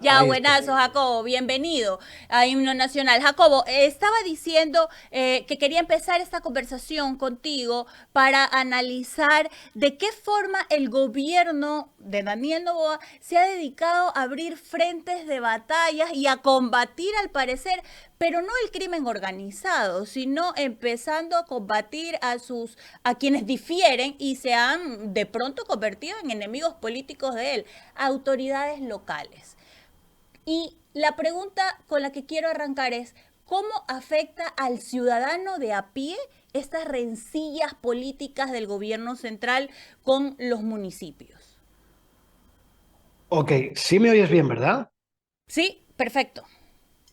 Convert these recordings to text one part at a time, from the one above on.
Ya, Ahí estoy. buenazo, Jacobo, bienvenido a Himno Nacional. Jacobo, estaba diciendo que quería empezar esta conversación contigo para analizar de qué forma el gobierno de Daniel Noboa se ha dedicado a abrir frentes de batallas y a combatir, al parecer, pero no el crimen organizado, sino empezando a combatir a quienes difieren y se han de pronto convertido en enemigos políticos de él, autoridades locales. Y la pregunta con la que quiero arrancar es, ¿cómo afecta al ciudadano de a pie estas rencillas políticas del gobierno central con los municipios? Ok, sí me oyes bien, ¿verdad? Sí, perfecto.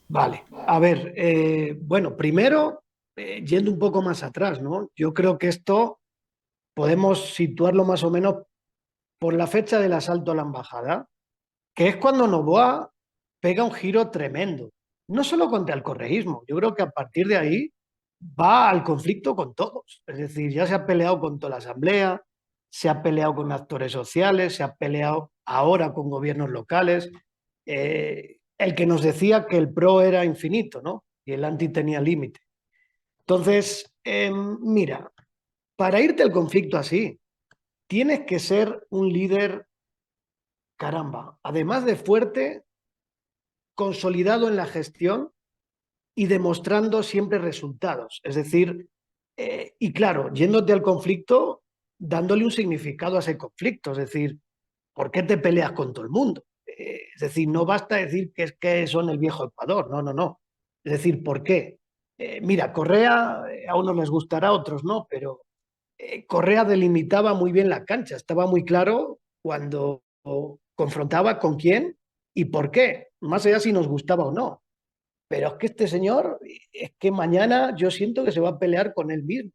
Vale. A ver, bueno, primero, yendo un poco más atrás, ¿no? Yo creo que esto podemos situarlo más o menos por la fecha del asalto a la embajada, que es cuando Noboa pega un giro tremendo. No solo contra el correísmo, yo creo que a partir de ahí va al conflicto con todos. Es decir, ya se ha peleado con toda la asamblea, se ha peleado con actores sociales, se ha peleado ahora con gobiernos locales. El que nos decía que el pro era infinito, ¿no? Y el anti tenía límite. Entonces, mira, para irte al conflicto así, tienes que ser un líder, caramba, además de fuerte, consolidado en la gestión y demostrando siempre resultados. Es decir, y claro, yéndote al conflicto, dándole un significado a ese conflicto. Es decir, ¿por qué te peleas con todo el mundo? Es decir, no basta decir que es que son el viejo Ecuador. No, no, no. Es decir, ¿por qué? Mira, Correa, a unos les gustará, a otros no, pero Correa delimitaba muy bien la cancha. Estaba muy claro cuando confrontaba con quién y por qué, más allá si nos gustaba o no. Pero es que este señor, es que mañana yo siento que se va a pelear con él mismo,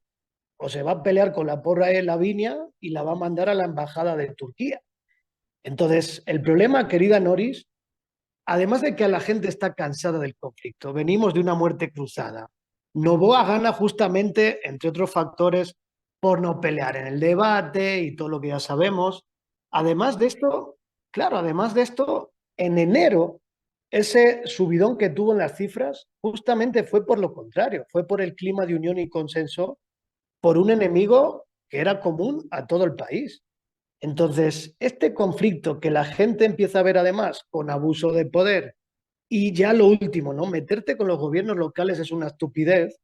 o se va a pelear con la porra de Lavinia y la va a mandar a la embajada de Turquía. Entonces, el problema, querida Noris, además de que a la gente está cansada del conflicto, venimos de una muerte cruzada. Noboa gana justamente, entre otros factores, por no pelear en el debate y todo lo que ya sabemos. Además de esto, claro, además de esto, en enero, ese subidón que tuvo en las cifras justamente fue por lo contrario, fue por el clima de unión y consenso, por un enemigo que era común a todo el país. Entonces, este conflicto que la gente empieza a ver además con abuso de poder y ya lo último, ¿no? Meterte con los gobiernos locales es una estupidez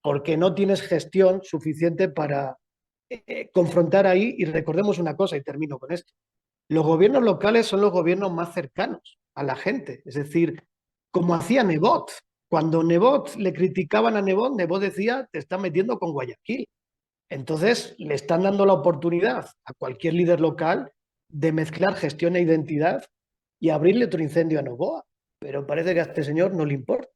porque no tienes gestión suficiente para confrontar ahí. Y recordemos una cosa, y termino con esto. Los gobiernos locales son los gobiernos más cercanos a la gente. Es decir, como hacía Nebot. Cuando Nebot le criticaban a Nebot, Nebot decía, te está metiendo con Guayaquil. Entonces, le están dando la oportunidad a cualquier líder local de mezclar gestión e identidad y abrirle otro incendio a Novoa. Pero parece que a este señor no le importa.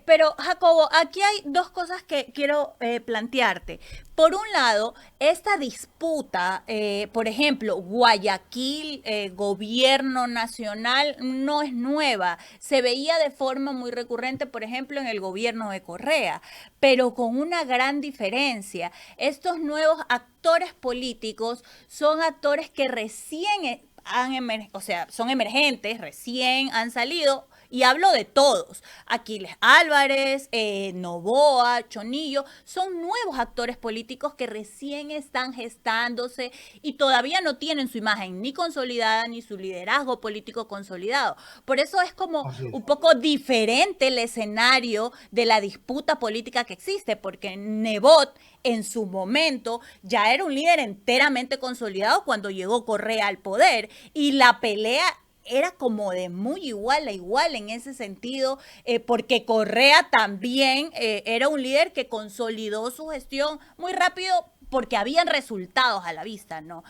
Pero, Jacobo, aquí hay dos cosas que quiero plantearte. Por un lado, esta disputa, por ejemplo, Guayaquil, gobierno nacional, no es nueva. Se veía de forma muy recurrente, por ejemplo, en el gobierno de Correa, pero con una gran diferencia. Estos nuevos actores políticos son actores que recién o sea, son emergentes, recién han salido, y hablo de todos. Aquiles Álvarez, Novoa, Chonillo, son nuevos actores políticos que recién están gestándose y todavía no tienen su imagen ni consolidada ni su liderazgo político consolidado. Por eso es como Así es. un poco diferente el escenario de la disputa política que existe, porque Nebot en su momento ya era un líder enteramente consolidado cuando llegó Correa al poder y la pelea era como de muy igual a igual en ese sentido, porque Correa también era un líder que consolidó su gestión muy rápido porque habían resultados a la vista, ¿no?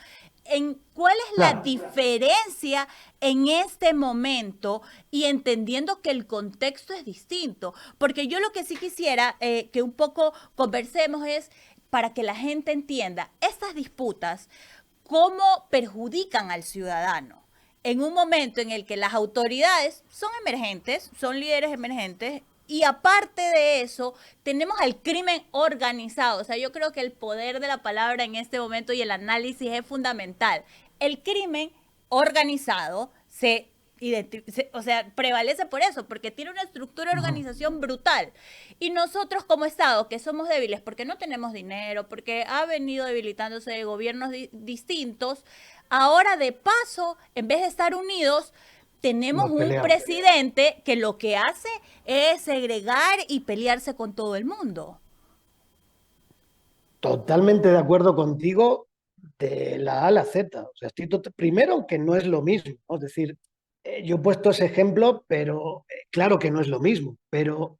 ¿Cuál es la Claro. diferencia en este momento y entendiendo que el contexto es distinto? Porque yo lo que sí quisiera que un poco conversemos es para que la gente entienda estas disputas, cómo perjudican al ciudadano en un momento en el que las autoridades son emergentes, son líderes emergentes, y aparte de eso, tenemos al crimen organizado. O sea, yo creo que el poder de la palabra en este momento y el análisis es fundamental. El crimen organizado se o sea, prevalece por eso, porque tiene una estructura de organización brutal. Y nosotros como Estado, que somos débiles porque no tenemos dinero, porque ha venido debilitándose de gobiernos distintos, ahora de paso, en vez de estar unidos, tenemos Nos un peleamos. presidente que lo que hace es segregar y pelearse con todo el mundo. Totalmente de acuerdo contigo de la A a la Z. O sea, primero que no es lo mismo, ¿no? Es decir, yo he puesto ese ejemplo, pero claro que no es lo mismo. Pero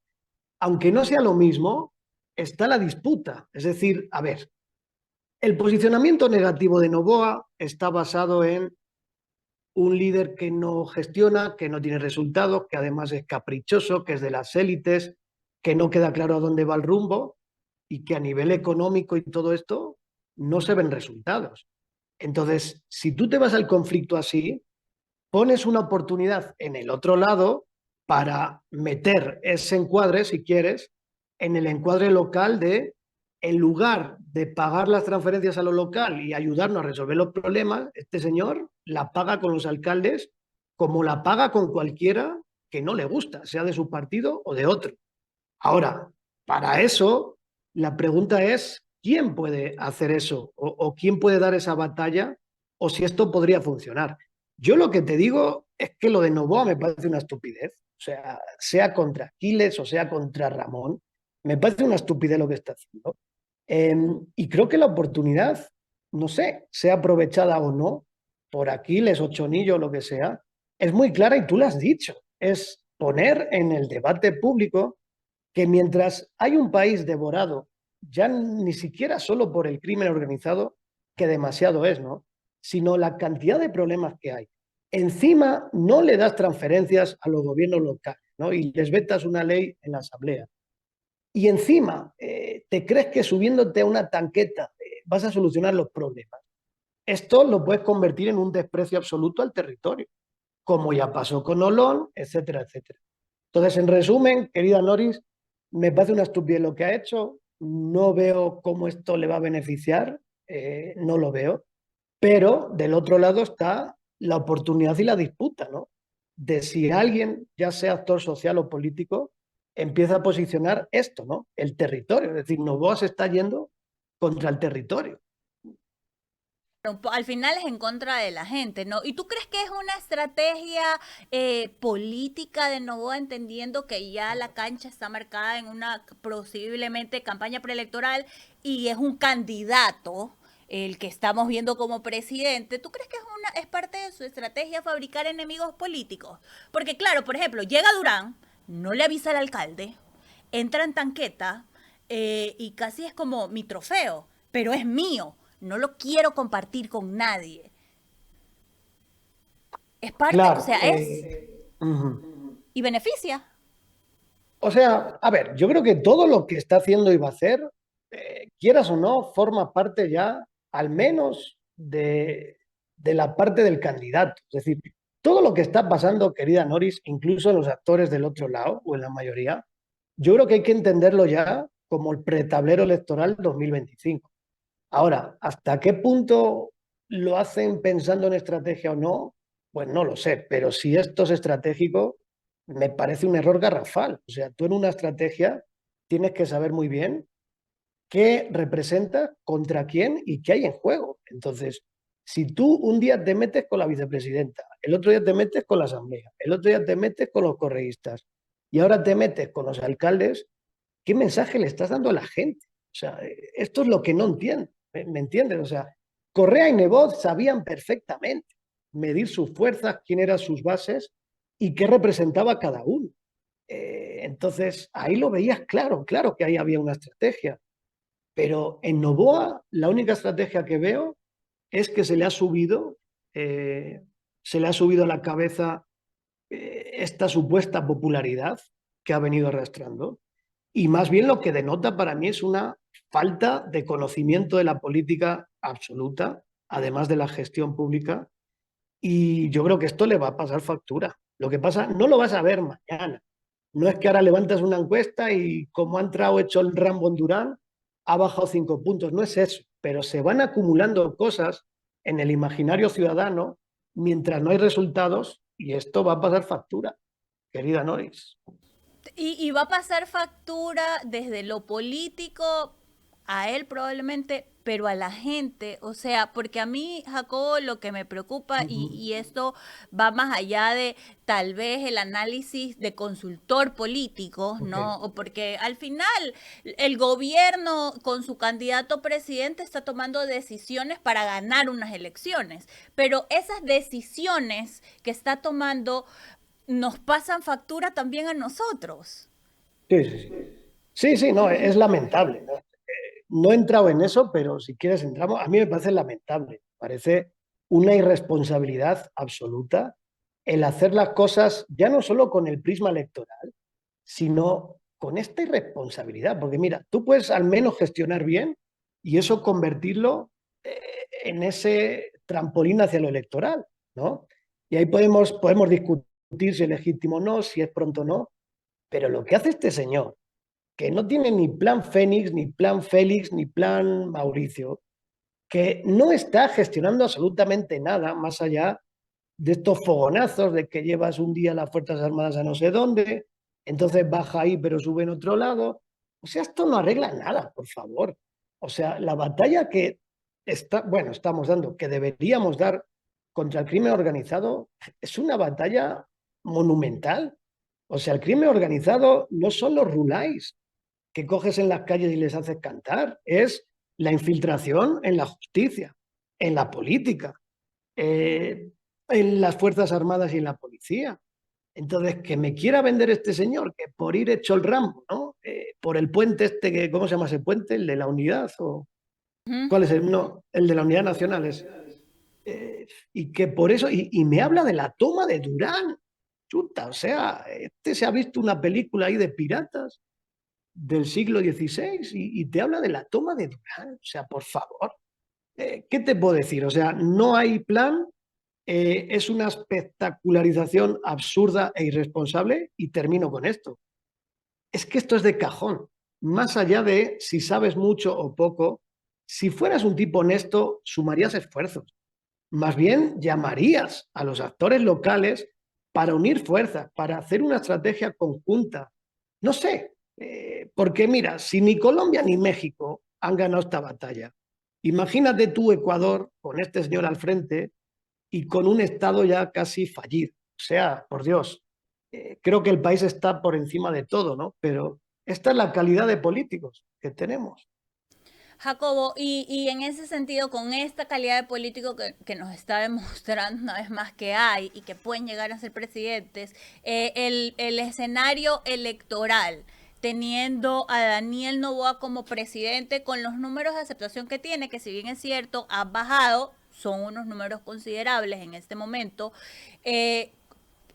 aunque no sea lo mismo, está la disputa. Es decir, a ver, el posicionamiento negativo de Noboa está basado en un líder que no gestiona, que no tiene resultados, que además es caprichoso, que es de las élites, que no queda claro a dónde va el rumbo y que a nivel económico y todo esto no se ven resultados. Entonces, si tú te vas al conflicto así, pones una oportunidad en el otro lado para meter ese encuadre, si quieres, en el encuadre local de, en lugar de pagar las transferencias a lo local y ayudarnos a resolver los problemas, este señor la paga con los alcaldes como la paga con cualquiera que no le gusta, sea de su partido o de otro. Ahora, para eso, la pregunta es, ¿quién puede hacer eso? O quién puede dar esa batalla? ¿O si esto podría funcionar? Yo lo que te digo es que lo de Novoa me parece una estupidez. O sea contra Aquiles o sea contra Ramón, me parece una estupidez lo que está haciendo. Y creo que la oportunidad, no sé, sea aprovechada o no, por Aquiles o Chonillo o lo que sea, es muy clara y tú lo has dicho. Es poner en el debate público que mientras hay un país devorado, ya ni siquiera solo por el crimen organizado, que demasiado es, ¿no? Sino la cantidad de problemas que hay. Encima no le das transferencias a los gobiernos locales, ¿no? Y les vetas una ley en la asamblea. Y encima te crees que subiéndote a una tanqueta vas a solucionar los problemas. Esto lo puedes convertir en un desprecio absoluto al territorio, como ya pasó con Olón, etcétera, etcétera. Entonces, en resumen, querida Noris, me parece una estupidez lo que ha hecho. No veo cómo esto le va a beneficiar, no lo veo. Pero del otro lado está la oportunidad y la disputa, ¿no? De si alguien, ya sea actor social o político, empieza a posicionar esto, ¿no? El territorio. Es decir, Novoa se está yendo contra el territorio. Al final es en contra de la gente, ¿no? ¿Y tú crees que es una estrategia política de Novoa, entendiendo que ya la cancha está marcada en una posiblemente campaña preelectoral y es un candidato el que estamos viendo como presidente? ¿Tú crees que es parte de su estrategia fabricar enemigos políticos? Porque claro, por ejemplo, llega Durán, no le avisa al alcalde, entra en tanqueta y casi es como mi trofeo, pero es mío, no lo quiero compartir con nadie. Es parte, o Claro. sea, es Uh-huh. y beneficia. O sea, a ver, yo creo que todo lo que está haciendo y va a hacer, quieras o no, forma parte ya, al menos, de la parte del candidato. Es decir, todo lo que está pasando, querida Noris, incluso los actores del otro lado, o en la mayoría, yo creo que hay que entenderlo ya como el pretablero electoral 2025. Ahora, ¿hasta qué punto lo hacen pensando en estrategia o no? Pues no lo sé, pero si esto es estratégico, me parece un error garrafal. O sea, tú en una estrategia tienes que saber muy bien qué representa, contra quién y qué hay en juego. Entonces, si tú un día te metes con la vicepresidenta, el otro día te metes con la asamblea, el otro día te metes con los correístas y ahora te metes con los alcaldes, ¿qué mensaje le estás dando a la gente? O sea, esto es lo que no entiendo. ¿Me entiendes? O sea, Correa y Nebot sabían perfectamente medir sus fuerzas, quién eran sus bases y qué representaba cada uno. Entonces, ahí lo veías claro, claro que ahí había una estrategia. Pero en Novoa, la única estrategia que veo es que eh, se le ha subido a la cabeza esta supuesta popularidad que ha venido arrastrando. Y más bien lo que denota para mí es una falta de conocimiento de la política absoluta, además de la gestión pública. Y yo creo que esto le va a pasar factura. Lo que pasa, no lo vas a ver mañana. No es que ahora levantas una encuesta y como ha entrado hecho el Rambo en Durán, ha bajado 5 puntos. No es eso. Pero se van acumulando cosas en el imaginario ciudadano mientras no hay resultados y esto va a pasar factura, querida Noris. Y va a pasar factura desde lo político a él probablemente, pero a la gente, o sea, porque a mí, Jacobo, lo que me preocupa, y esto va más allá de tal vez el análisis de consultor político, Ok. ¿no? O porque al final el gobierno con su candidato presidente está tomando decisiones para ganar unas elecciones, pero esas decisiones que está tomando nos pasan factura también a nosotros. Sí, sí, sí. Sí, sí, no, es lamentable, ¿no? No he entrado en eso, pero si quieres entramos. A mí me parece lamentable, parece una irresponsabilidad absoluta el hacer las cosas ya no solo con el prisma electoral, sino con esta irresponsabilidad. Porque mira, tú puedes al menos gestionar bien y eso convertirlo eh, en ese trampolín hacia lo electoral, ¿no? Y ahí podemos discutir si es legítimo o no, si es pronto o no, pero lo que hace este señor, que no tiene ni plan Fénix, ni plan Félix, ni plan Mauricio, que no está gestionando absolutamente nada más allá de estos fogonazos de que llevas un día las Fuerzas Armadas a no sé dónde, entonces baja ahí pero sube en otro lado. O sea, esto no arregla nada, por favor. O sea, la batalla que estamos dando, que deberíamos dar contra el crimen organizado, es una batalla monumental. O sea, el crimen organizado no son los rulais que coges en las calles y les haces cantar, es la infiltración en la justicia, en la política, eh, en las Fuerzas Armadas y en la policía. Entonces, que me quiera vender este señor, que por ir hecho el Rambo, ¿no? Por el puente este, que, ¿cómo se llama ese puente? ¿El de la unidad? ¿O Ujú. cuál es el? No, el de la unidad nacional es. Y que por eso, y me habla de la toma de Durán. Chuta, o sea, este se ha visto una película ahí de piratas del siglo XVI y te habla de la toma de Durán. O sea, por favor, ¿qué te puedo decir? O sea, no hay plan, es una espectacularización absurda e irresponsable y termino con esto. Es que esto es de cajón. Más allá de si sabes mucho o poco, si fueras un tipo honesto, sumarías esfuerzos. Más bien llamarías a los actores locales para unir fuerzas, para hacer una estrategia conjunta. No sé, porque mira, si ni Colombia ni México han ganado esta batalla, imagínate tú Ecuador con este señor al frente y con un Estado ya casi fallido. O sea, por Dios, creo que el país está por encima de todo, ¿no? Pero esta es la calidad de políticos que tenemos. Jacobo, y en ese sentido, con esta calidad de político que nos está demostrando una vez más que hay y que pueden llegar a ser presidentes, el escenario electoral, teniendo a Daniel Noboa como presidente, con los números de aceptación que tiene, que si bien es cierto, ha bajado, son unos números considerables en este momento,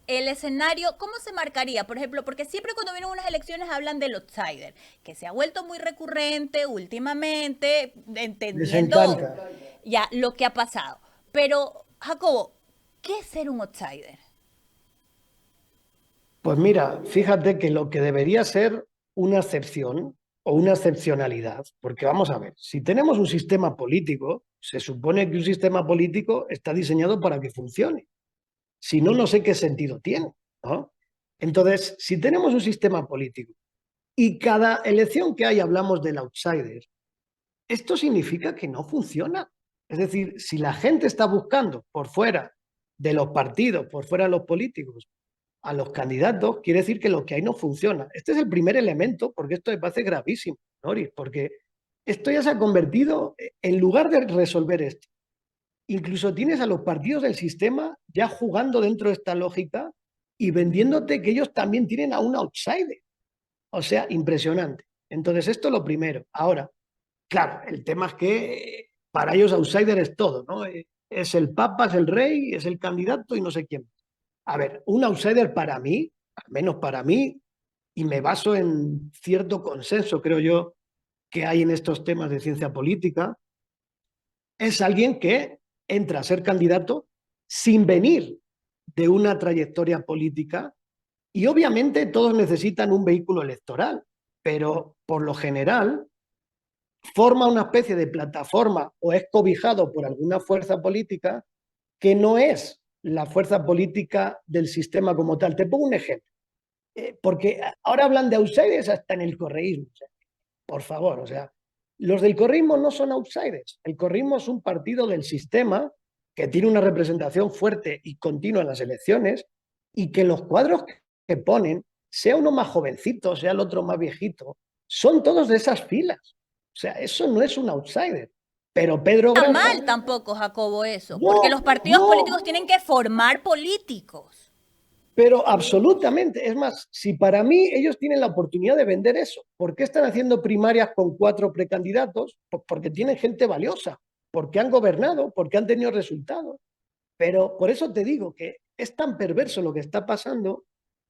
el escenario, ¿cómo se marcaría? Por ejemplo, porque siempre cuando vienen unas elecciones hablan del outsider, que se ha vuelto muy recurrente últimamente, Les entendiendo encanta. ya lo que ha pasado. Pero, Jacobo, ¿qué es ser un outsider? Pues mira, fíjate que lo que debería ser una excepción o una excepcionalidad, porque vamos a ver, si tenemos un sistema político, se supone que un sistema político está diseñado para que funcione. Si no, no sé qué sentido tiene, ¿no? Entonces, si tenemos un sistema político y cada elección que hay hablamos del outsider, esto significa que no funciona. Es decir, si la gente está buscando por fuera de los partidos, por fuera de los políticos, a los candidatos, quiere decir que lo que hay no funciona. Este es el primer elemento, porque esto me parece gravísimo, Noris, porque esto ya se ha convertido, en lugar de resolver esto, incluso tienes a los partidos del sistema ya jugando dentro de esta lógica y vendiéndote que ellos también tienen a un outsider. O sea, impresionante. Entonces, esto es lo primero. Ahora, claro, el tema es que para ellos outsider es todo, ¿no? Es el papa, es el rey, es el candidato y no sé quién. A ver, un outsider para mí, al menos para mí, y me baso en cierto consenso, creo yo, que hay en estos temas de ciencia política, es alguien que entra a ser candidato sin venir de una trayectoria política y obviamente todos necesitan un vehículo electoral, pero por lo general forma una especie de plataforma o es cobijado por alguna fuerza política que no es la fuerza política del sistema como tal. Te pongo un ejemplo, porque ahora hablan de outsiders hasta en el correísmo. O sea, por favor, o sea, los del correísmo no son outsiders. El correísmo es un partido del sistema que tiene una representación fuerte y continua en las elecciones y que los cuadros que ponen, sea uno más jovencito, sea el otro más viejito, son todos de esas filas. O sea, eso no es un outsider. Pero Pedro Está Granja, mal tampoco, Jacobo, eso, porque no, los partidos políticos no, tienen que formar políticos. pero absolutamente. Es más, si para mí ellos tienen la oportunidad de vender eso, ¿por qué están haciendo primarias con 4 precandidatos? Pues porque tienen gente valiosa, porque han gobernado, porque han tenido resultados. Pero por eso te digo que es tan perverso lo que está pasando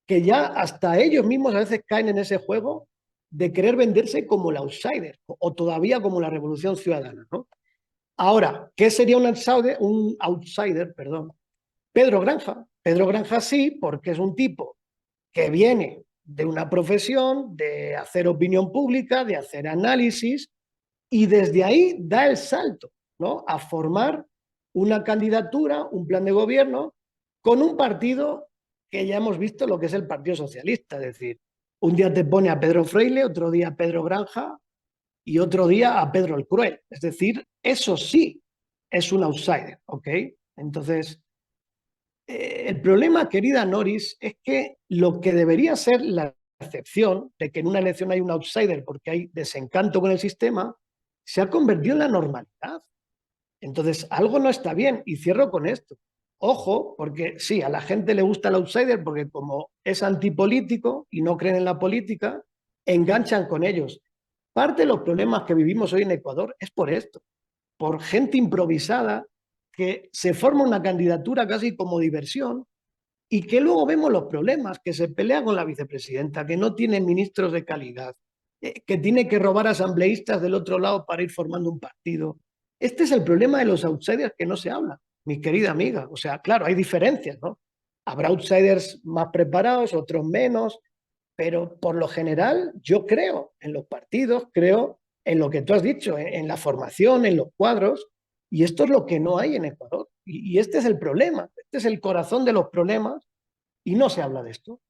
que ya hasta ellos mismos a veces caen en ese juego de querer venderse como el outsider o todavía como la revolución ciudadana, ¿no? Ahora, ¿qué sería un outsider? Un outsider, perdón. Pedro Granja. Pedro Granja sí, porque es un tipo que viene de una profesión, de hacer opinión pública, de hacer análisis, y desde ahí da el salto, ¿no? A formar una candidatura, un plan de gobierno con un partido que ya hemos visto lo que es el Partido Socialista, es decir, un día te pone a Pedro Freile, otro día a Pedro Granja y otro día a Pedro el Cruel. Es decir, eso sí es un outsider, ¿ok? Entonces, el problema, querida Noris, es que lo que debería ser la excepción de que en una elección hay un outsider porque hay desencanto con el sistema, se ha convertido en la normalidad. Entonces, algo no está bien. Y cierro con esto. Ojo, porque sí, a la gente le gusta el outsider porque como es antipolítico y no creen en la política, enganchan con ellos. Parte de los problemas que vivimos hoy en Ecuador es por esto, por gente improvisada que se forma una candidatura casi como diversión y que luego vemos los problemas, que se pelea con la vicepresidenta, que no tiene ministros de calidad, que tiene que robar asambleístas del otro lado para ir formando un partido. Este es el problema de los outsiders que no se habla, mi querida amiga. O sea, claro, hay diferencias, ¿no? Habrá outsiders más preparados, otros menos, pero por lo general yo creo en los partidos, creo en lo que tú has dicho, en la formación, en los cuadros, y esto es lo que no hay en Ecuador. Y este es el problema, este es el corazón de los problemas y no se habla de esto.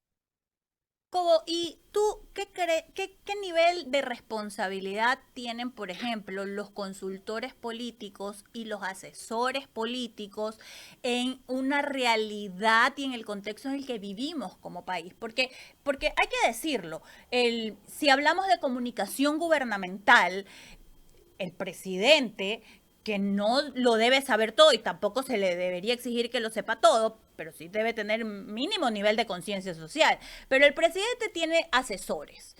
Cobo, ¿y tú qué nivel de responsabilidad tienen, por ejemplo, los consultores políticos y los asesores políticos en una realidad y en el contexto en el que vivimos como país? Porque hay que decirlo, si hablamos de comunicación gubernamental, el presidente, que no lo debe saber todo y tampoco se le debería exigir que lo sepa todo, pero sí debe tener mínimo nivel de conciencia social. Pero el presidente tiene asesores,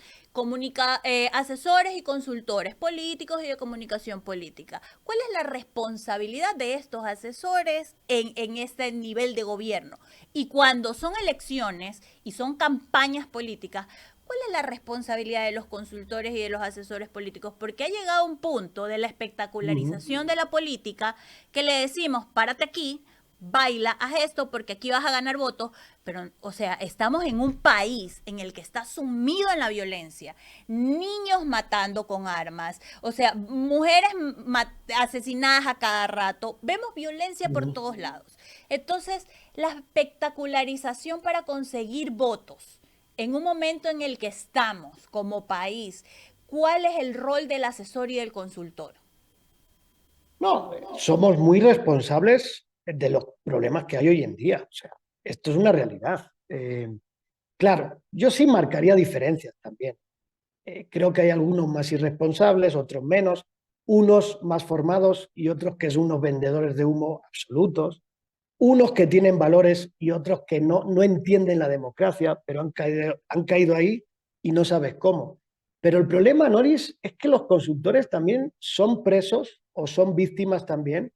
asesores y consultores políticos y de comunicación política. ¿Cuál es la responsabilidad de estos asesores en este nivel de gobierno? Y cuando son elecciones y son campañas políticas, ¿cuál es la responsabilidad de los consultores y de los asesores políticos? Porque ha llegado un punto de la Uh -huh. espectacularización de la política que le decimos, párate aquí, baila, haz esto porque aquí vas a ganar votos, pero, o sea, estamos en un país en el que está sumido en la violencia, niños matando con armas, o sea, mujeres asesinadas a cada rato, vemos violencia Uh por -huh. todos lados. Entonces, la espectacularización para conseguir votos en un momento en el que estamos como país, ¿cuál es el rol del asesor y del consultor? No, somos muy responsables de los problemas que hay hoy en día. O sea, esto es una realidad. Claro, yo sí marcaría diferencias también. Creo que hay algunos más irresponsables, otros menos, unos más formados y otros que son unos vendedores de humo absolutos, unos que tienen valores y otros que no entienden la democracia, pero han caído ahí y no sabes cómo. Pero el problema, Noris, es que los consultores también son presos o son víctimas también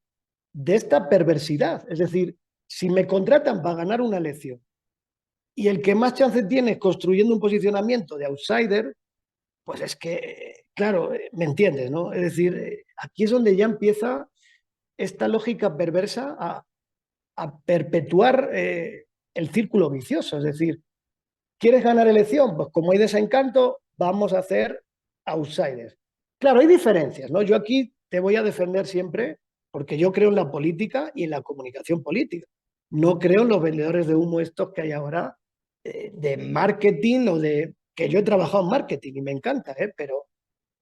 de esta perversidad. Es decir, si me contratan para ganar una elección y el que más chance tiene es construyendo un posicionamiento de outsider, pues es que, claro, me entiendes, ¿no? Es decir, aquí es donde ya empieza esta lógica perversa a perpetuar el círculo vicioso. Es decir, ¿quieres ganar elección? Pues como hay desencanto, vamos a hacer outsiders. Claro, hay diferencias, ¿no? Yo aquí te voy a defender siempre porque yo creo en la política y en la comunicación política. No creo en los vendedores de humo estos que hay ahora de marketing o de... que yo he trabajado en marketing y me encanta,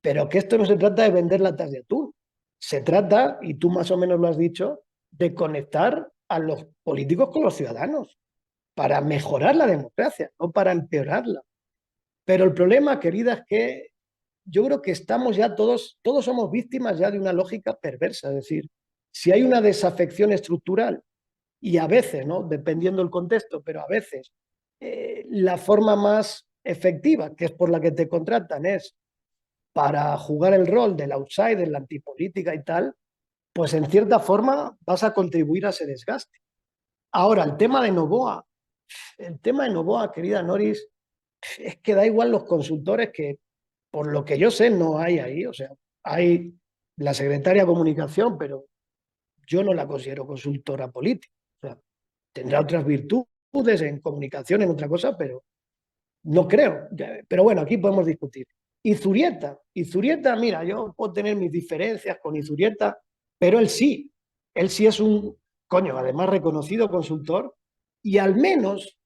pero que esto no se trata de vender latas de atún. Se trata, y tú más o menos lo has dicho, de conectar a los políticos con los ciudadanos para mejorar la democracia, no para empeorarla. Pero el problema, querida, es que yo creo que estamos ya todos somos víctimas ya de una lógica perversa. Es decir, si hay una desafección estructural y a veces, ¿no? Dependiendo del contexto, pero a veces la forma más efectiva, que es por la que te contratan, es para jugar el rol del outsider, la antipolítica y tal, pues en cierta forma vas a contribuir a ese desgaste. Ahora, el tema de Novoa, querida Noris, es que da igual los consultores que, por lo que yo sé, no hay ahí. O sea, hay la secretaria de comunicación, pero yo no la considero consultora política. O sea, tendrá otras virtudes en comunicación, en otra cosa, pero no creo. Pero bueno, aquí podemos discutir. Y Zurieta, mira, yo puedo tener mis diferencias con Izurieta, pero él sí es un, coño, además reconocido consultor, y al menos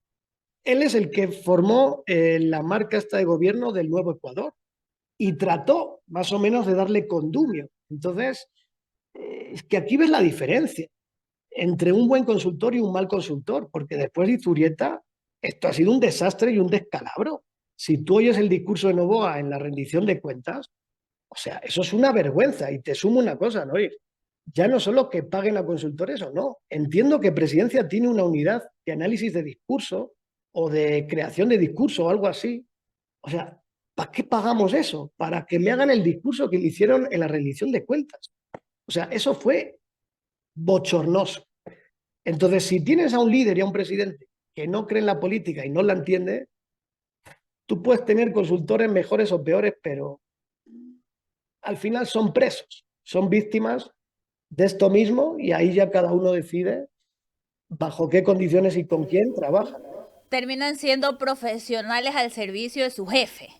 él es el que formó la marca esta de gobierno del Nuevo Ecuador y trató más o menos de darle condumio. Entonces, es que aquí ves la diferencia entre un buen consultor y un mal consultor, porque después de Izurieta, esto ha sido un desastre y un descalabro. Si tú oyes el discurso de Novoa en la rendición de cuentas, o sea, eso es una vergüenza. Y te sumo una cosa, ¿no? Ya no solo que paguen a consultores o no. Entiendo que Presidencia tiene una unidad de análisis de discurso o de creación de discurso o algo así. O sea, ¿para qué pagamos eso? Para que me hagan el discurso que le hicieron en la rendición de cuentas. O sea, eso fue bochornoso. Entonces, si tienes a un líder y a un presidente que no cree en la política y no la entiende, tú puedes tener consultores mejores o peores, pero al final son presos, son víctimas de esto mismo y ahí ya cada uno decide bajo qué condiciones y con quién trabaja. Terminan siendo profesionales al servicio de su jefe.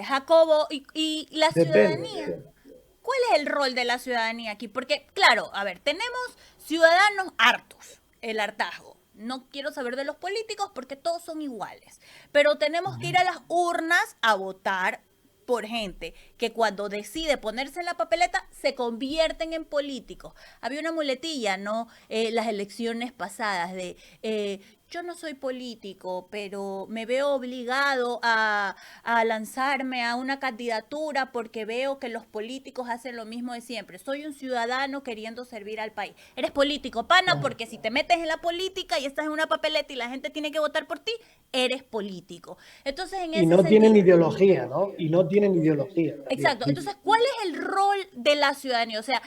Jacobo, y la Depende. ciudadanía. ¿Cuál es el rol de la ciudadanía aquí? Porque, claro, a ver, tenemos ciudadanos hartos, el hartazgo. No quiero saber de los políticos porque todos son iguales. Pero tenemos que ir a las urnas a votar por gente que cuando decide ponerse en la papeleta se convierten en políticos. Había una muletilla, ¿no? Las elecciones pasadas de yo no soy político, pero me veo obligado a lanzarme a una candidatura porque veo que los políticos hacen lo mismo de siempre. Soy un ciudadano queriendo servir al país. Eres político, pana, porque si te metes en la política y estás en una papeleta y la gente tiene que votar por ti, eres político. Entonces, en Y ese no tienen sentido, ideología, ¿no? Y no tienen ideología también. exacto. Entonces, ¿cuál es el rol de la ciudadanía? O sea,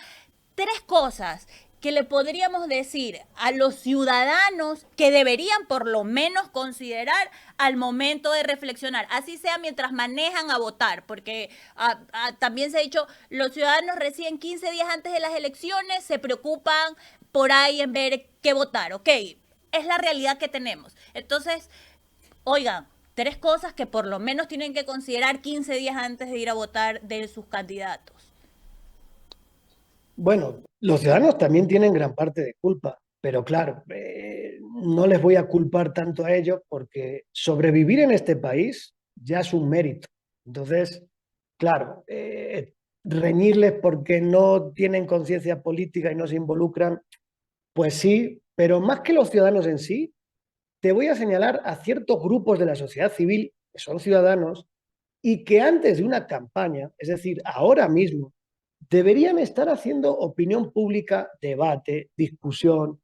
tres cosas que le podríamos decir a los ciudadanos que deberían por lo menos considerar al momento de reflexionar, así sea mientras manejan a votar, porque también se ha dicho, los ciudadanos recién 15 días antes de las elecciones se preocupan por ahí en ver qué votar, ok, es la realidad que tenemos. Entonces, oigan, tres cosas que por lo menos tienen que considerar 15 días antes de ir a votar de sus candidatos. Bueno, los ciudadanos también tienen gran parte de culpa, pero claro, no les voy a culpar tanto a ellos porque sobrevivir en este país ya es un mérito. Entonces, claro, reñirles porque no tienen conciencia política y no se involucran, pues sí, pero más que los ciudadanos en sí, te voy a señalar a ciertos grupos de la sociedad civil que son ciudadanos y que antes de una campaña, es decir, ahora mismo, deberían estar haciendo opinión pública, debate, discusión,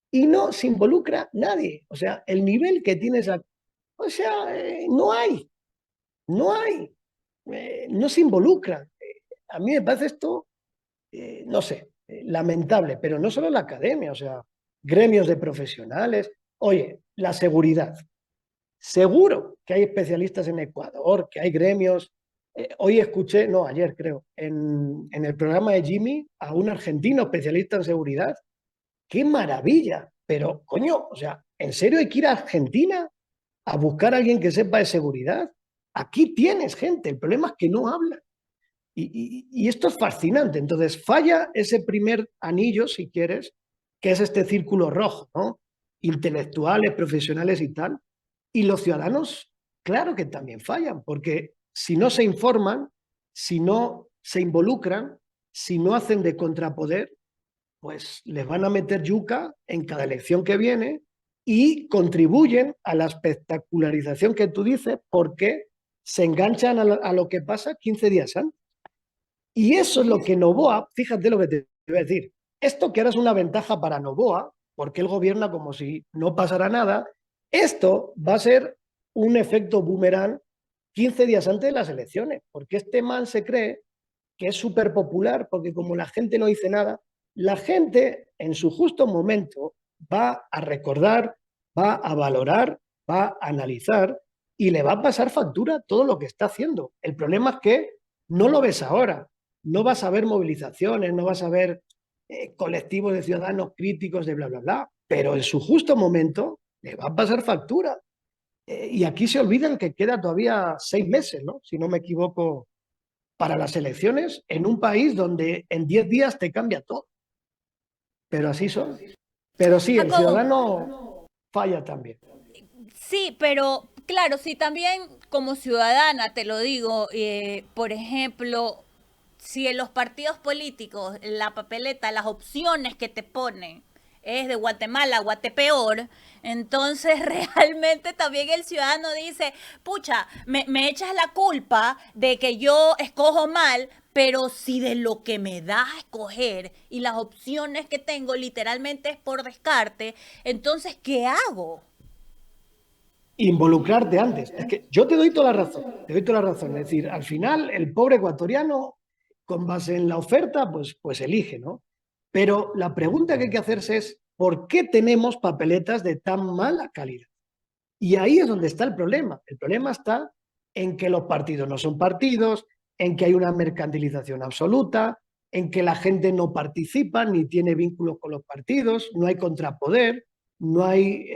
y no se involucra nadie. O sea, el nivel que tienes, o sea, no hay, no se involucran. A mí me parece esto, no sé, lamentable, pero no solo la academia, o sea, gremios de profesionales. Oye, la seguridad. Seguro que hay especialistas en Ecuador, que hay gremios. Hoy escuché, no, ayer creo, en el programa de Jimmy a un argentino especialista en seguridad. ¡Qué maravilla! Pero, coño, o sea, ¿en serio hay que ir a Argentina a buscar a alguien que sepa de seguridad? Aquí tienes gente, el problema es que no habla. Y esto es fascinante. Entonces, falla ese primer anillo, si quieres, que es este círculo rojo, ¿no? Intelectuales, profesionales y tal. Y los ciudadanos, claro que también fallan, porque si no se informan, si no se involucran, si no hacen de contrapoder, pues les van a meter yuca en cada elección que viene y contribuyen a la espectacularización que tú dices porque se enganchan a lo que pasa 15 días antes. Y eso es lo que Novoa, fíjate lo que te voy a decir, esto que ahora es una ventaja para Novoa, porque él gobierna como si no pasara nada, esto va a ser un efecto boomerang 15 días antes de las elecciones, porque este man se cree que es súper popular, porque como la gente no dice nada, la gente en su justo momento va a recordar, va a valorar, va a analizar y le va a pasar factura todo lo que está haciendo. El problema es que no lo ves ahora, no vas a ver movilizaciones, no vas a ver colectivos de ciudadanos críticos de bla, bla, bla, pero en su justo momento le va a pasar factura. Y aquí se olvidan que queda todavía 6 meses, ¿no? Si no me equivoco, para las elecciones en un país donde en 10 días te cambia todo. Pero así son. Pero sí, el Jacobo, ciudadano falla también. sí, pero claro, sí, también como ciudadana te lo digo, por ejemplo, si en los partidos políticos, la papeleta, las opciones que te ponen es de Guatemala, Guatepeor, entonces realmente también el ciudadano dice, pucha, me echas la culpa de que yo escojo mal, pero si de lo que me da a escoger y las opciones que tengo literalmente es por descarte, entonces, ¿qué hago? Involucrarte antes. Es que yo te doy toda la razón. Te doy toda la razón. Es decir, al final el pobre ecuatoriano, con base en la oferta, pues elige, ¿no? Pero la pregunta que hay que hacerse es, ¿por qué tenemos papeletas de tan mala calidad? Y ahí es donde está el problema. El problema está en que los partidos no son partidos, en que hay una mercantilización absoluta, en que la gente no participa ni tiene vínculos con los partidos, no hay contrapoder, no hay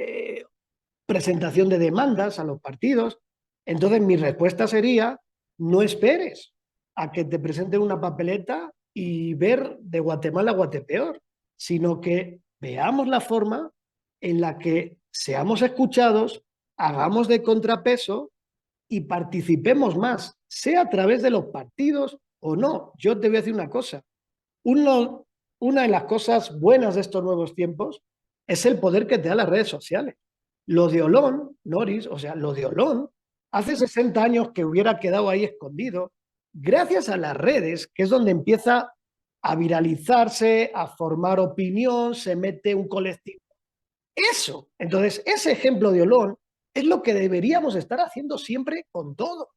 presentación de demandas a los partidos. Entonces mi respuesta sería, no esperes a que te presenten una papeleta y ver de Guatemala a Guatepeor, sino que veamos la forma en la que seamos escuchados, hagamos de contrapeso y participemos más, sea a través de los partidos o no. Yo te voy a decir una cosa, uno, una de las cosas buenas de estos nuevos tiempos es el poder que te da las redes sociales. Lo de Olón, Noris, o sea, lo de Olón, hace 60 años que hubiera quedado ahí escondido, gracias a las redes, que es donde empieza a viralizarse, a formar opinión, se mete un colectivo. Eso, entonces, ese ejemplo de Olón es lo que deberíamos estar haciendo siempre con todo.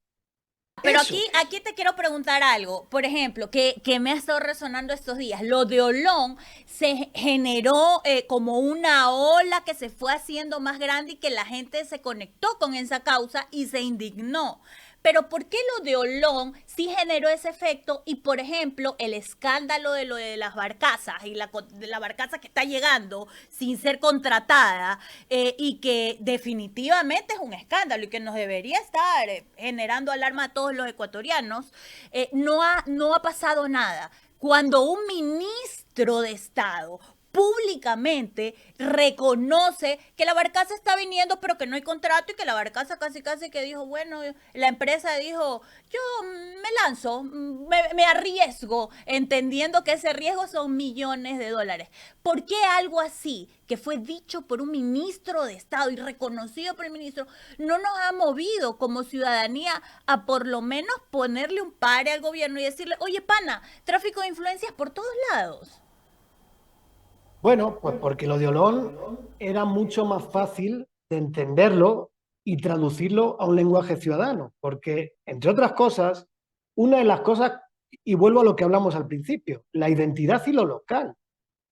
Pero aquí, Eso. aquí te quiero preguntar algo, por ejemplo, que me ha estado resonando estos días. Lo de Olón se generó como una ola que se fue haciendo más grande y que la gente se conectó con esa causa y se indignó. Pero ¿por qué lo de Olón sí generó ese efecto? Y por ejemplo, el escándalo de lo de las barcazas y de la barcaza que está llegando sin ser contratada y que definitivamente es un escándalo y que nos debería estar generando alarma a todos los ecuatorianos, no ha pasado nada. Cuando un ministro de Estado públicamente reconoce que la barcaza está viniendo pero que no hay contrato y que la barcaza casi casi que dijo, bueno, la empresa dijo, yo me lanzo, me arriesgo, entendiendo que ese riesgo son millones de dólares. ¿Por qué algo así, que fue dicho por un ministro de Estado y reconocido por el ministro, no nos ha movido como ciudadanía a por lo menos ponerle un pare al gobierno y decirle, oye, pana, tráfico de influencias por todos lados? Bueno, pues porque lo de Olón era mucho más fácil de entenderlo y traducirlo a un lenguaje ciudadano, porque, entre otras cosas, una de las cosas, y vuelvo a lo que hablamos al principio, la identidad y lo local.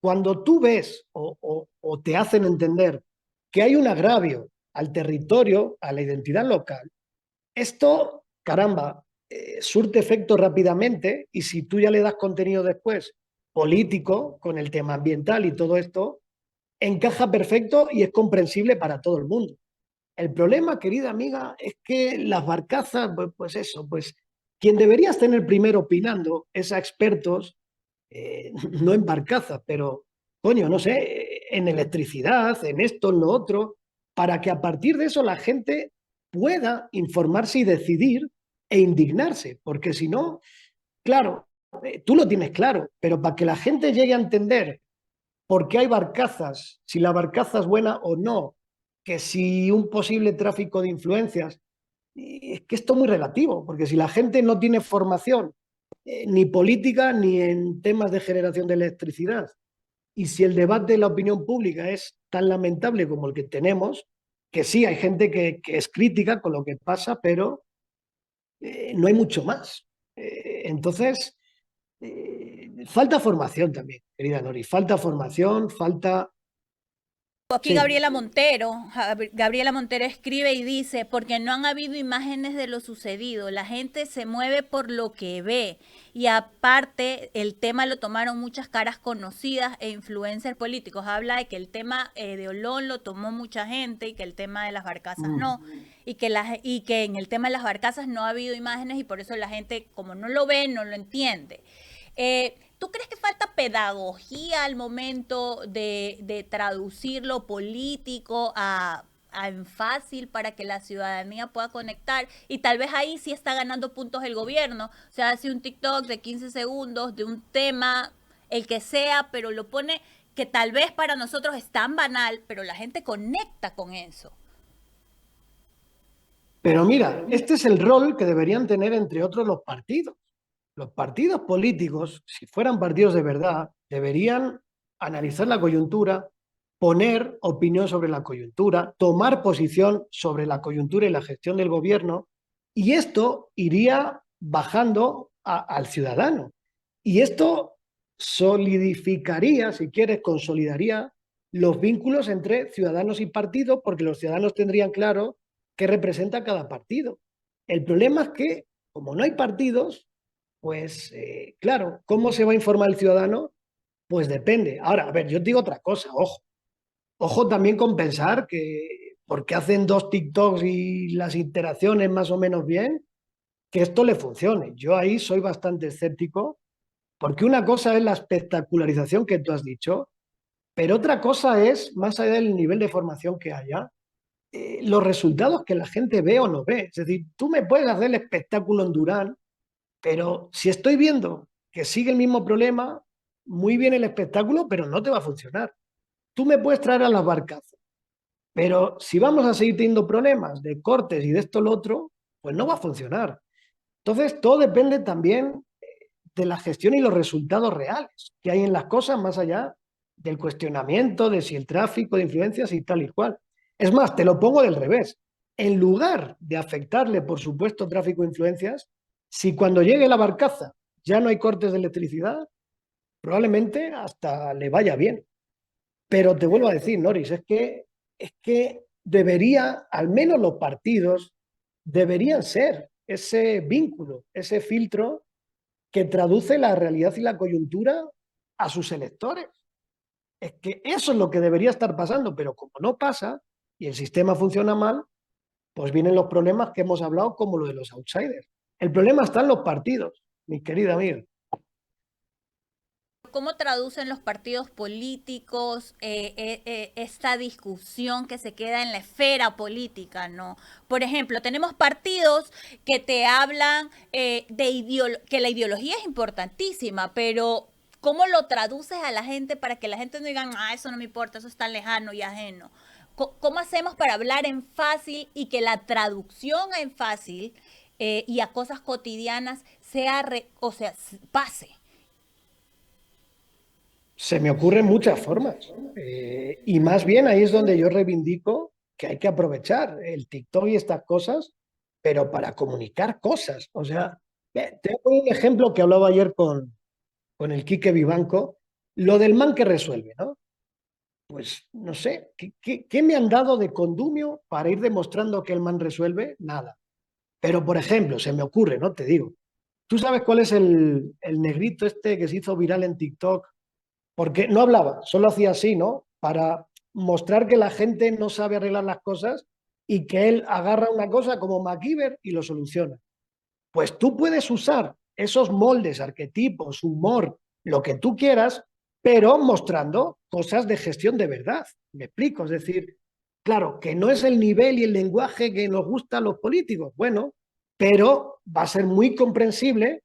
Cuando tú ves o te hacen entender que hay un agravio al territorio, a la identidad local, esto, caramba, surte efecto rápidamente y si tú ya le das contenido después político con el tema ambiental y todo esto, encaja perfecto y es comprensible para todo el mundo. El problema, querida amiga, es que las barcazas, pues eso, pues quien deberías tener primero opinando es a expertos, no en barcazas, pero coño, no sé, en electricidad, en esto, en lo otro, para que a partir de eso la gente pueda informarse y decidir e indignarse, porque si no, claro, tú lo tienes claro, pero para que la gente llegue a entender por qué hay barcazas, si la barcaza es buena o no, que si un posible tráfico de influencias, y es que esto es muy relativo, porque si la gente no tiene formación ni política ni en temas de generación de electricidad, y si el debate de la opinión pública es tan lamentable como el que tenemos, que sí, hay gente que es crítica con lo que pasa, pero no hay mucho más. Entonces, falta formación también, querida Nori, falta formación, falta... Aquí Sí. Gabriela Montero escribe y dice, porque no han habido imágenes de lo sucedido, la gente se mueve por lo que ve y aparte el tema lo tomaron muchas caras conocidas e influencers políticos. Habla de que el tema de Olón lo tomó mucha gente y que el tema de las barcazas Mm. no, y que en el tema de las barcazas no ha habido imágenes y por eso la gente como no lo ve, no lo entiende. ¿Tú crees que falta pedagogía al momento de traducir lo político en fácil para que la ciudadanía pueda conectar? Y tal vez ahí sí está ganando puntos el gobierno. O sea, hace un TikTok de 15 segundos de un tema, el que sea, pero lo pone que tal vez para nosotros es tan banal, pero la gente conecta con eso. Pero mira, este es el rol que deberían tener, entre otros, los partidos. Los partidos políticos, si fueran partidos de verdad, deberían analizar la coyuntura, poner opinión sobre la coyuntura, tomar posición sobre la coyuntura y la gestión del gobierno, y esto iría bajando al ciudadano. Y esto solidificaría, si quieres, consolidaría los vínculos entre ciudadanos y partidos, porque los ciudadanos tendrían claro qué representa cada partido. El problema es que, como no hay partidos, pues claro, ¿cómo se va a informar el ciudadano? Pues depende. Ahora, a ver, yo te digo otra cosa, ojo. Ojo también con pensar que porque hacen dos TikToks y las interacciones más o menos bien, que esto le funcione. Yo ahí soy bastante escéptico, porque una cosa es la espectacularización que tú has dicho, pero otra cosa es, más allá del nivel de formación que haya, los resultados que la gente ve o no ve. Es decir, tú me puedes hacer el espectáculo en Durán, pero si estoy viendo que sigue el mismo problema, muy bien el espectáculo, pero no te va a funcionar. Tú me puedes traer a las barcazas, pero si vamos a seguir teniendo problemas de cortes y de esto lo otro, pues no va a funcionar. Entonces, todo depende también de la gestión y los resultados reales que hay en las cosas, más allá del cuestionamiento de si el tráfico de influencias y tal y cual. Es más, te lo pongo del revés. En lugar de afectarle, por supuesto, tráfico de influencias, si cuando llegue la barcaza ya no hay cortes de electricidad, probablemente hasta le vaya bien. Pero te vuelvo a decir, Noris, es que debería, al menos los partidos, deberían ser ese vínculo, ese filtro que traduce la realidad y la coyuntura a sus electores. Es que eso es lo que debería estar pasando, pero como no pasa y el sistema funciona mal, pues vienen los problemas que hemos hablado, como lo de los outsiders. El problema está en los partidos, mi querida amiga. ¿Cómo traducen los partidos políticos esta discusión que se queda en la esfera política, ¿no? Por ejemplo, tenemos partidos que te hablan que la ideología es importantísima, pero ¿cómo lo traduces a la gente para que la gente no diga, ah, eso no me importa, eso es tan lejano y ajeno? ¿Cómo hacemos para hablar en fácil y que la traducción en fácil y a cosas cotidianas o sea, pase? Se me ocurren muchas formas. Y más bien ahí es donde yo reivindico que hay que aprovechar el TikTok y estas cosas, pero para comunicar cosas. O sea, te voy a poner un ejemplo que hablaba ayer con el Quique Vivanco, lo del man que resuelve, ¿no? Pues no sé, ¿qué me han dado de condumio para ir demostrando que el man resuelve? Nada. Pero, por ejemplo, se me ocurre, ¿no? Te digo, ¿tú sabes cuál es el negrito este que se hizo viral en TikTok? Porque no hablaba, solo hacía así, ¿no? Para mostrar que la gente no sabe arreglar las cosas y que él agarra una cosa como MacGyver y lo soluciona. Pues tú puedes usar esos moldes, arquetipos, humor, lo que tú quieras, pero mostrando cosas de gestión de verdad. Me explico, es decir, claro, que no es el nivel y el lenguaje que nos gusta a los políticos, bueno, pero va a ser muy comprensible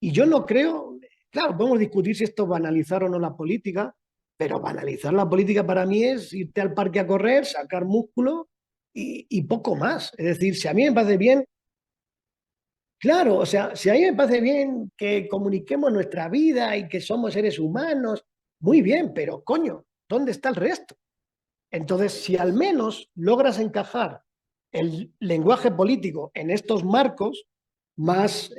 y yo no creo, claro, podemos discutir si esto es banalizar o no la política, pero banalizar la política para mí es irte al parque a correr, sacar músculo y poco más. Es decir, si a mí me parece bien, claro, o sea, si a mí me parece bien que comuniquemos nuestra vida y que somos seres humanos, muy bien, pero coño, ¿dónde está el resto? Entonces, si al menos logras encajar el lenguaje político en estos marcos más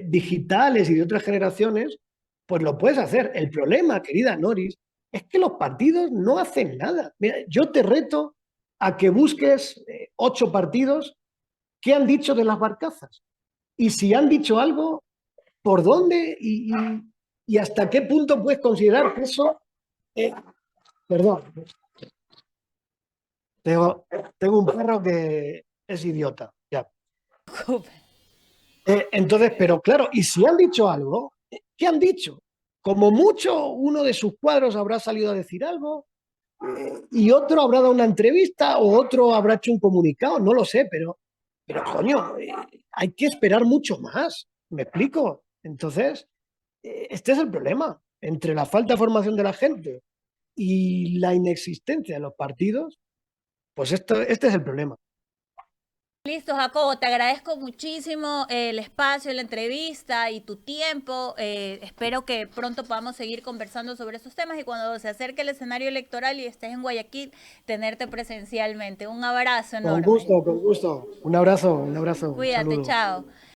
digitales y de otras generaciones, pues lo puedes hacer. El problema, querida Noris, es que los partidos no hacen nada. Mira, yo te reto a que busques 8 partidos que han dicho de las barcazas. Y si han dicho algo, ¿por dónde y hasta qué punto puedes considerar que eso... eh, perdón, tengo un perro que es idiota. Ya. Entonces, pero claro, y si han dicho algo, ¿qué han dicho? Como mucho, uno de sus cuadros habrá salido a decir algo y otro habrá dado una entrevista o otro habrá hecho un comunicado, no lo sé, pero coño, hay que esperar mucho más. ¿Me explico? Entonces, este es el problema. Entre la falta de formación de la gente y la inexistencia de los partidos, pues este es el problema. Listo, Jacobo, te agradezco muchísimo el espacio, la entrevista y tu tiempo. Espero que pronto podamos seguir conversando sobre estos temas y cuando se acerque el escenario electoral y estés en Guayaquil, tenerte presencialmente. Un abrazo Con enorme. gusto, con gusto. Un abrazo, un Cuídate, saludo. chao.